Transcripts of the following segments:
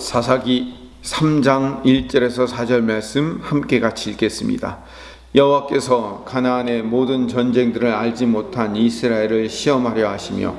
사사기 3장 1절에서 4절 말씀 함께 같이 읽겠습니다. 여호와께서 가나안의 모든 전쟁들을 알지 못한 이스라엘을 시험하려 하시며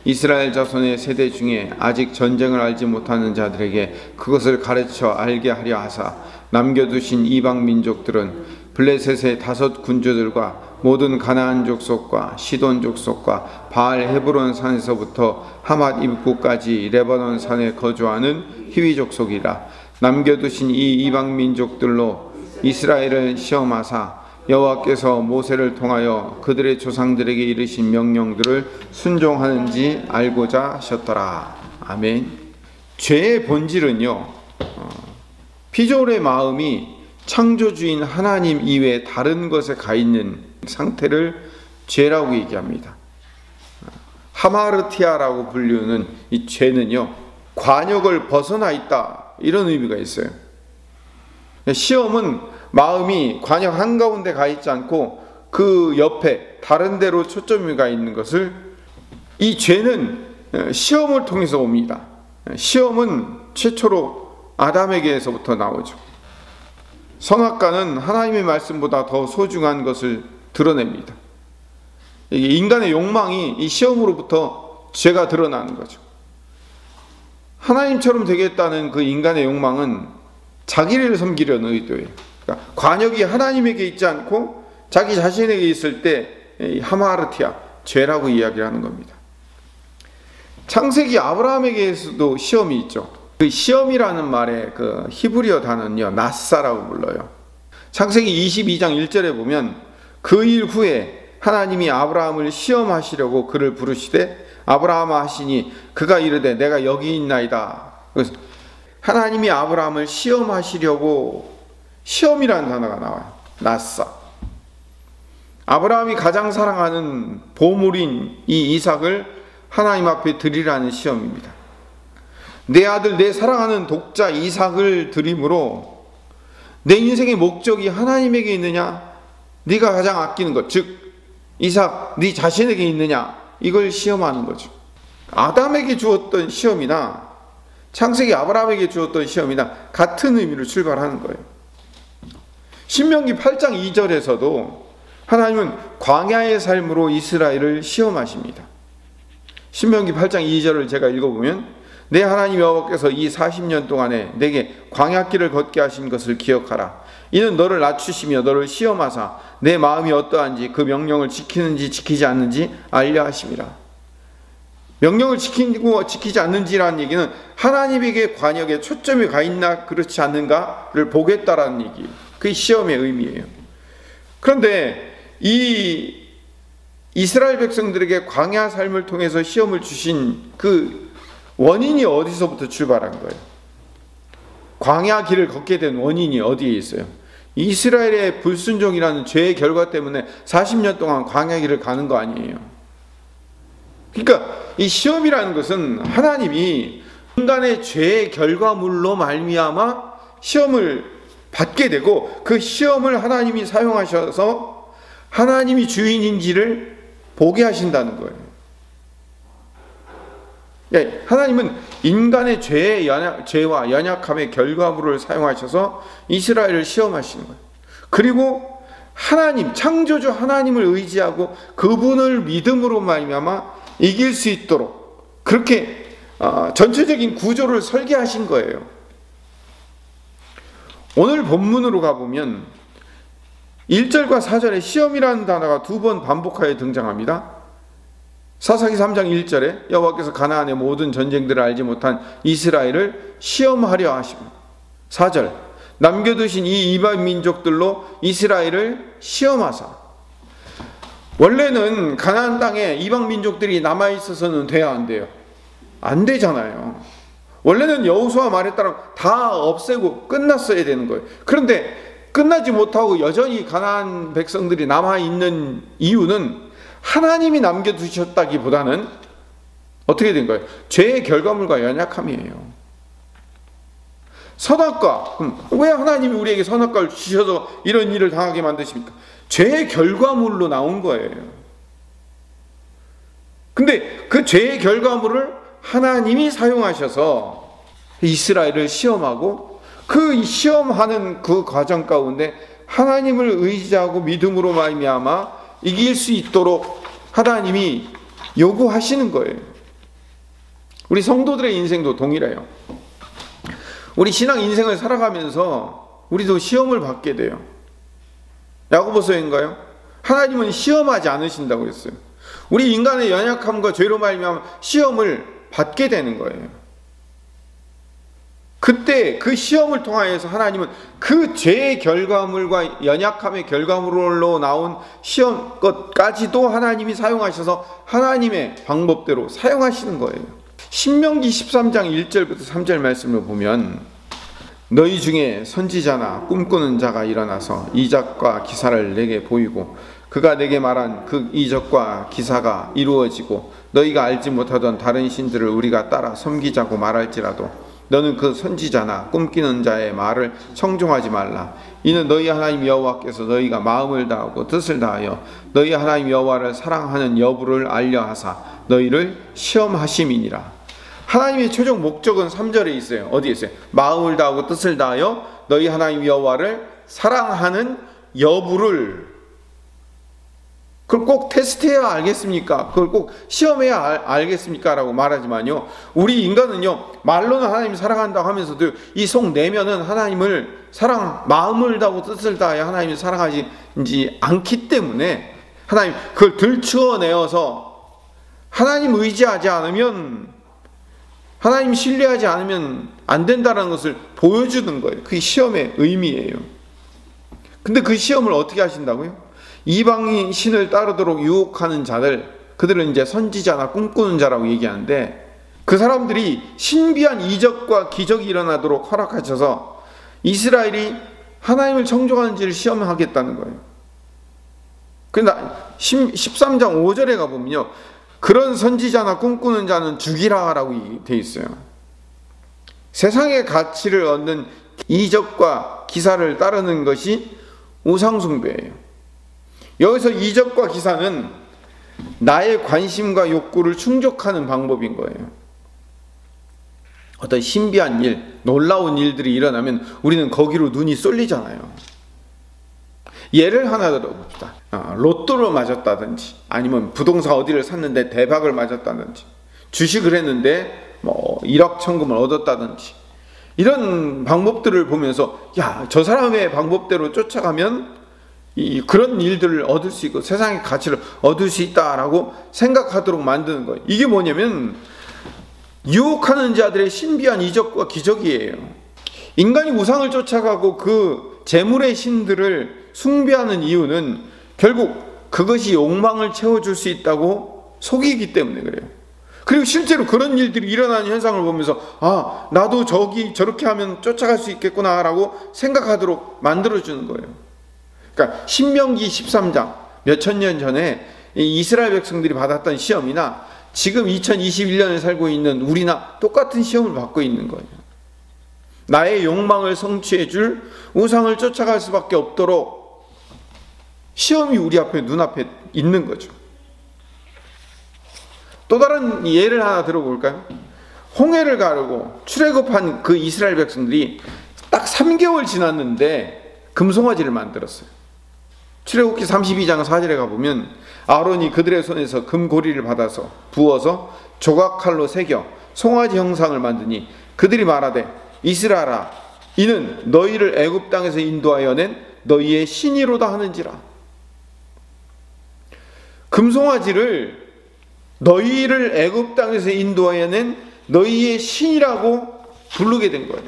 이스라엘 자손의 세대 중에 아직 전쟁을 알지 못하는 자들에게 그것을 가르쳐 알게 하려 하사 남겨두신 이방 민족들은 블레셋의 5 군주들과 모든 가나안 족속과 시돈 족속과 바알 헤브론 산에서부터 하맛 입구까지 레바논 산에 거주하는 히위 족속이라. 남겨두신 이 이방 민족들로 이스라엘을 시험하사 여호와께서 모세를 통하여 그들의 조상들에게 이르신 명령들을 순종하는지 알고자 하셨더라. 아멘. 죄의 본질은요, 피조물의 마음이 창조주인 하나님 이외에 다른 것에 가 있는 상태를 죄라고 얘기합니다. 하마르티아라고 불리는 이 죄는요, 관역을 벗어나 있다, 이런 의미가 있어요. 시험은 마음이 관역 한가운데 가 있지 않고 그 옆에 다른 데로 초점이 가 있는 것을, 이 죄는 시험을 통해서 옵니다. 시험은 최초로 아담에게서부터 나오죠. 선악과는 하나님의 말씀보다 더 소중한 것을 드러냅니다. 인간의 욕망이 이 시험으로부터 죄가 드러나는 거죠. 하나님처럼 되겠다는 그 인간의 욕망은 자기를 섬기려는 의도예요. 그러니까 관역이 하나님에게 있지 않고 자기 자신에게 있을 때 하마르티아, 죄라고 이야기를 하는 겁니다. 창세기 아브라함에게서도 시험이 있죠. 그 시험이라는 말의 그 히브리어 단어는요, 나사라고 불러요. 창세기 22장 1절에 보면 그 일 후에 하나님이 아브라함을 시험하시려고 그를 부르시되 아브라함아 하시니 그가 이르되 내가 여기 있나이다. 그래서 하나님이 아브라함을 시험하시려고, 시험이라는 단어가 나와요. 나사. 아브라함이 가장 사랑하는 보물인 이 이삭을 하나님 앞에 드리라는 시험입니다. 내 아들, 내 사랑하는 독자 이삭을 드림으로 내 인생의 목적이 하나님에게 있느냐, 네가 가장 아끼는 것, 즉 이삭 네 자신에게 있느냐, 이걸 시험하는 거죠. 아담에게 주었던 시험이나 창세기 아브라함에게 주었던 시험이나 같은 의미로 출발하는 거예요. 신명기 8장 2절에서도 하나님은 광야의 삶으로 이스라엘을 시험하십니다. 신명기 8장 2절을 제가 읽어보면 내 하나님 여호와께서 이 40년 동안에 내게 광야길을 걷게 하신 것을 기억하라. 이는 너를 낮추시며 너를 시험하사 내 마음이 어떠한지 그 명령을 지키는지 지키지 않는지 알려 하심이라. 명령을 지키고 지키지 않는지라는 얘기는 하나님에게 관역에 초점이 가 있나 그렇지 않는가를 보겠다라는 얘기예요. 그게 시험의 의미예요. 그런데 이 이스라엘 백성들에게 광야 삶을 통해서 시험을 주신 그 원인이 어디서부터 출발한 거예요? 광야 길을 걷게 된 원인이 어디에 있어요? 이스라엘의 불순종이라는 죄의 결과 때문에 40년 동안 광야 길을 가는 거 아니에요. 그러니까 이 시험이라는 것은 하나님이 인간의 죄의 결과물로 말미암아 시험을 받게 되고 그 시험을 하나님이 사용하셔서 하나님이 주인인지를 보게 하신다는 거예요. 하나님은 인간의 죄와 연약함의 결과물을 사용하셔서 이스라엘을 시험하시는 거예요. 그리고 하나님, 창조주 하나님을 의지하고 그분을 믿음으로 말미암아 이길 수 있도록 그렇게 전체적인 구조를 설계하신 거예요. 오늘 본문으로 가보면 1절과 4절에 시험이라는 단어가 2번 반복하여 등장합니다. 사사기 3장 1절에 여호와께서 가나안의 모든 전쟁들을 알지 못한 이스라엘을 시험하려 하십니다. 4절 남겨두신 이 이방 민족들로 이스라엘을 시험하사. 원래는 가나안 땅에 이방 민족들이 남아있어서는 돼야 안 돼요. 안 되잖아요. 원래는 여호수아 말에 따라 다 없애고 끝났어야 되는 거예요. 그런데 끝나지 못하고 여전히 가나안 백성들이 남아있는 이유는 하나님이 남겨두셨다기보다는 어떻게 된 거예요? 죄의 결과물과 연약함이에요. 선악과, 왜 하나님이 우리에게 선악과를 주셔서 이런 일을 당하게 만드십니까? 죄의 결과물로 나온 거예요. 근데 그 죄의 결과물을 하나님이 사용하셔서 이스라엘을 시험하고 그 시험하는 그 과정 가운데 하나님을 의지하고 믿음으로 말미암아 이길 수 있도록 하나님이 요구하시는 거예요. 우리 성도들의 인생도 동일해요. 우리 신앙 인생을 살아가면서 우리도 시험을 받게 돼요. 야고보서인가요? 하나님은 시험하지 않으신다고 했어요. 우리 인간의 연약함과 죄로 말미암아 시험을 받게 되는 거예요. 그때 그 시험을 통하여서 하나님은 그 죄의 결과물과 연약함의 결과물로 나온 시험 것까지도 하나님이 사용하셔서 하나님의 방법대로 사용하시는 거예요. 신명기 13장 1절부터 3절 말씀을 보면 너희 중에 선지자나 꿈꾸는 자가 일어나서 이적과 기사를 내게 보이고 그가 내게 말한 그 이적과 기사가 이루어지고 너희가 알지 못하던 다른 신들을 우리가 따라 섬기자고 말할지라도 너는 그 선지자나 꿈꾸는 자의 말을 청종하지 말라. 이는 너희 하나님 여호와께서 너희가 마음을 다하고 뜻을 다하여 너희 하나님 여호와를 사랑하는 여부를 알려 하사 너희를 시험하심이니라. 하나님의 최종 목적은 3절에 있어요. 어디에 있어요? 마음을 다하고 뜻을 다하여 너희 하나님 여호와를 사랑하는 여부를. 그걸 꼭 테스트해야 알겠습니까? 그걸 꼭 시험해야 알겠습니까? 라고 말하지만요, 우리 인간은요 말로는 하나님 사랑한다고 하면서도 이 속 내면은 하나님을 마음을 다하고 뜻을 다하여 하나님을 사랑하지 않기 때문에 하나님 그걸 들추어내어서 하나님 의지하지 않으면, 하나님 신뢰하지 않으면 안 된다는 것을 보여주는 거예요. 그게 시험의 의미예요. 근데 그 시험을 어떻게 하신다고요? 이방인 신을 따르도록 유혹하는 자들, 그들은 이제 선지자나 꿈꾸는 자라고 얘기하는데, 그 사람들이 신비한 이적과 기적이 일어나도록 허락하셔서 이스라엘이 하나님을 청종하는지를 시험하겠다는 거예요. 그런데 13장 5절에 가보면요, 그런 선지자나 꿈꾸는 자는 죽이라 라고 되어 있어요. 세상의 가치를 얻는 이적과 기사를 따르는 것이 우상숭배예요. 여기서 이적과 기사는 나의 관심과 욕구를 충족하는 방법인 거예요. 어떤 신비한 일, 놀라운 일들이 일어나면 우리는 거기로 눈이 쏠리잖아요. 예를 하나 들어봅시다. 로또를 맞았다든지, 아니면 부동산 어디를 샀는데 대박을 맞았다든지, 주식을 했는데 1억 천금을 얻었다든지, 이런 방법들을 보면서 야, 저 사람의 방법대로 쫓아가면 그런 일들을 얻을 수 있고 세상의 가치를 얻을 수 있다라고 생각하도록 만드는 거예요. 이게 뭐냐면 유혹하는 자들의 신비한 이적과 기적이에요. 인간이 우상을 쫓아가고 그 재물의 신들을 숭배하는 이유는 결국 그것이 욕망을 채워줄 수 있다고 속이기 때문에 그래요. 그리고 실제로 그런 일들이 일어나는 현상을 보면서 나도 저렇게 하면 쫓아갈 수 있겠구나 라고 생각하도록 만들어주는 거예요. 그러니까 신명기 13장 몇천 년 전에 이스라엘 백성들이 받았던 시험이나 지금 2021년에 살고 있는 우리나 똑같은 시험을 받고 있는 거예요. 나의 욕망을 성취해 줄 우상을 쫓아갈 수밖에 없도록 시험이 우리 앞에 눈앞에 있는 거죠. 또 다른 예를 하나 들어볼까요? 홍해를 가르고 출애굽한 그 이스라엘 백성들이 딱 3개월 지났는데 금송아지를 만들었어요. 출애굽기 32장 4절에 가보면 아론이 그들의 손에서 금고리를 받아서 부어서 조각칼로 새겨 송아지 형상을 만드니 그들이 말하되 이스라엘아 이는 너희를 애굽 땅에서 인도하여 낸 너희의 신이로다 하는지라. 금송아지를 너희를 애굽 땅에서 인도하여 낸 너희의 신이라고 부르게 된 거예요.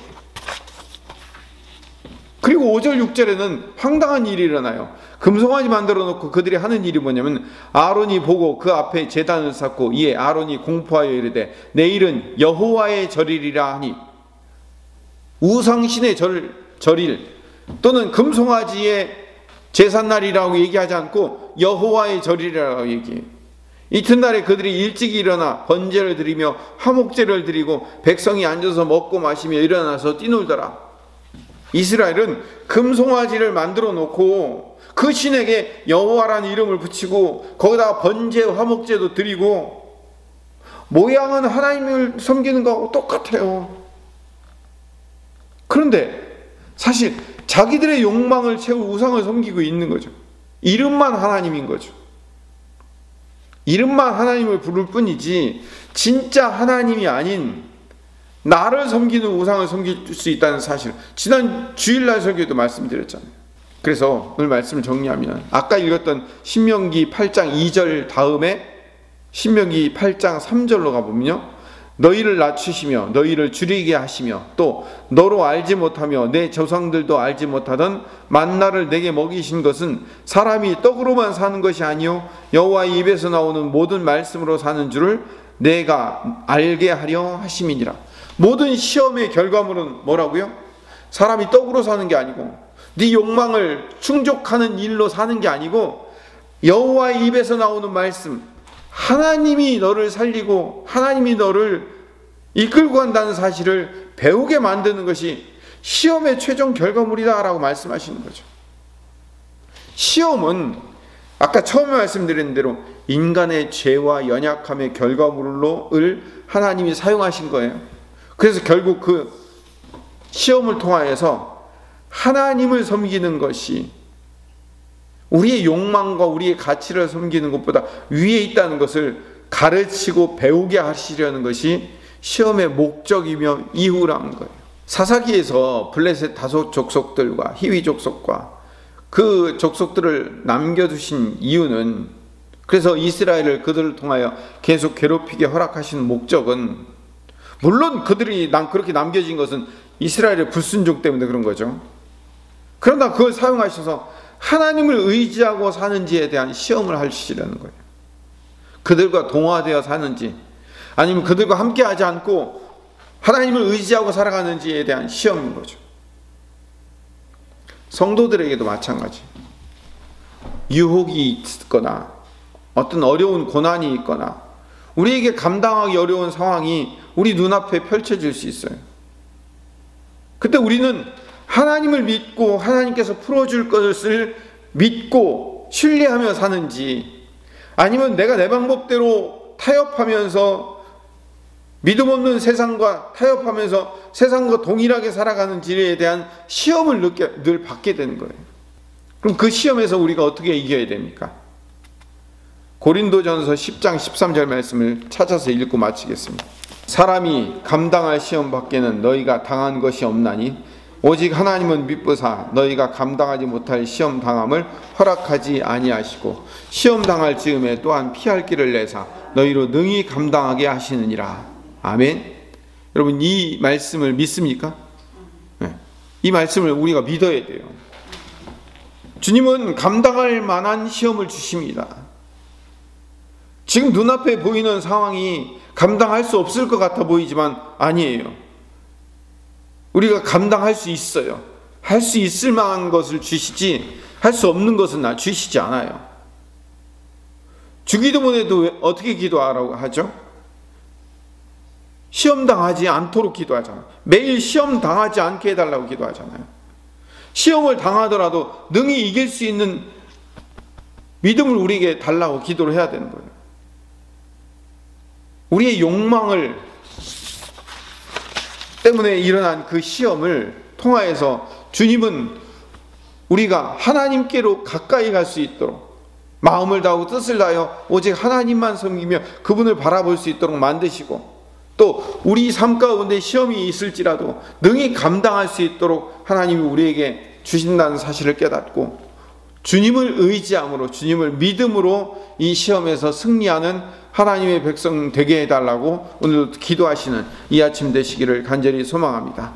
그리고 5절 6절에는 황당한 일이 일어나요. 금송아지 만들어 놓고 그들이 하는 일이 뭐냐면 아론이 보고 그 앞에 제단을 쌓고 이에 아론이 공포하여 이르되 내일은 여호와의 절일이라 하니, 우상신의 절일 또는 금송아지의 제삿날이라고 얘기하지 않고 여호와의 절일이라고 얘기해요. 이튿날에 그들이 일찍 일어나 번제를 드리며 화목제를 드리고 백성이 앉아서 먹고 마시며 일어나서 뛰놀더라. 이스라엘은 금송아지를 만들어 놓고 그 신에게 여호와라는 이름을 붙이고 거기다가 번제 화목제도 드리고 모양은 하나님을 섬기는 거하고 똑같아요. 그런데 사실 자기들의 욕망을 채울 우상을 섬기고 있는 거죠. 이름만 하나님인 거죠. 이름만 하나님을 부를 뿐이지 진짜 하나님이 아닌 나를 섬기는 우상을 섬길 수 있다는 사실, 지난 주일날 설교에도 말씀드렸잖아요. 그래서 오늘 말씀을 정리하면 아까 읽었던 신명기 8장 2절 다음에 신명기 8장 3절로 가보면요, 너희를 낮추시며 너희를 줄이게 하시며 또 너로 알지 못하며 내 조상들도 알지 못하던 만나를 내게 먹이신 것은 사람이 떡으로만 사는 것이 아니요 여호와의 입에서 나오는 모든 말씀으로 사는 줄을 내가 알게 하려 하심이니라. 모든 시험의 결과물은 뭐라고요? 사람이 떡으로 사는 게 아니고 네 욕망을 충족하는 일로 사는 게 아니고 여호와의 입에서 나오는 말씀, 하나님이 너를 살리고 하나님이 너를 이끌고 간다는 사실을 배우게 만드는 것이 시험의 최종 결과물이다 라고 말씀하시는 거죠. 시험은 아까 처음에 말씀드린 대로 인간의 죄와 연약함의 결과물로 하나님이 사용하신 거예요. 그래서 결국 그 시험을 통하여서 하나님을 섬기는 것이 우리의 욕망과 우리의 가치를 섬기는 것보다 위에 있다는 것을 가르치고 배우게 하시려는 것이 시험의 목적이며 이유라는 거예요. 사사기에서 블레셋 다섯 족속들과 히위 족속과 그 족속들을 남겨두신 이유는, 그래서 이스라엘을 그들을 통하여 계속 괴롭히게 허락하시는 목적은, 물론 그들이 그렇게 남겨진 것은 이스라엘의 불순종 때문에 그런 거죠. 그러나 그걸 사용하셔서 하나님을 의지하고 사는지에 대한 시험을 하시려는 거예요. 그들과 동화되어 사는지 아니면 그들과 함께 하지 않고 하나님을 의지하고 살아가는지에 대한 시험인 거죠. 성도들에게도 마찬가지. 유혹이 있거나 어떤 어려운 고난이 있거나 우리에게 감당하기 어려운 상황이 우리 눈앞에 펼쳐질 수 있어요. 그때 우리는 하나님을 믿고 하나님께서 풀어줄 것을 믿고 신뢰하며 사는지, 아니면 내가 내 방법대로 타협하면서 믿음 없는 세상과 타협하면서 세상과 동일하게 살아가는지에 대한 시험을 늘 받게 되는 거예요. 그럼 그 시험에서 우리가 어떻게 이겨야 됩니까? 고린도전서 10장 13절 말씀을 찾아서 읽고 마치겠습니다. 사람이 감당할 시험 밖에는 너희가 당한 것이 없나니 오직 하나님은 미쁘사 너희가 감당하지 못할 시험 당함을 허락하지 아니하시고 시험 당할 즈음에 또한 피할 길을 내사 너희로 능히 감당하게 하시느니라. 아멘. 여러분, 이 말씀을 믿습니까? 네. 이 말씀을 우리가 믿어야 돼요. 주님은 감당할 만한 시험을 주십니다. 지금 눈앞에 보이는 상황이 감당할 수 없을 것 같아 보이지만 아니에요. 우리가 감당할 수 있어요. 할 수 있을 만한 것을 주시지 할 수 없는 것은 주시지 않아요. 주기도문에도 어떻게 기도하라고 하죠? 시험 당하지 않도록 기도하잖아요. 매일 시험 당하지 않게 해달라고 기도하잖아요. 시험을 당하더라도 능히 이길 수 있는 믿음을 우리에게 달라고 기도를 해야 되는 거예요. 우리의 욕망을 때문에 일어난 그 시험을 통하여서 주님은 우리가 하나님께로 가까이 갈 수 있도록 마음을 다하고 뜻을 다하여 오직 하나님만 섬기며 그분을 바라볼 수 있도록 만드시고, 또 우리 삶 가운데 시험이 있을지라도 능히 감당할 수 있도록 하나님이 우리에게 주신다는 사실을 깨닫고 주님을 의지함으로, 주님을 믿음으로 이 시험에서 승리하는 하나님의 백성 되게 해달라고 오늘도 기도하시는 이 아침 되시기를 간절히 소망합니다.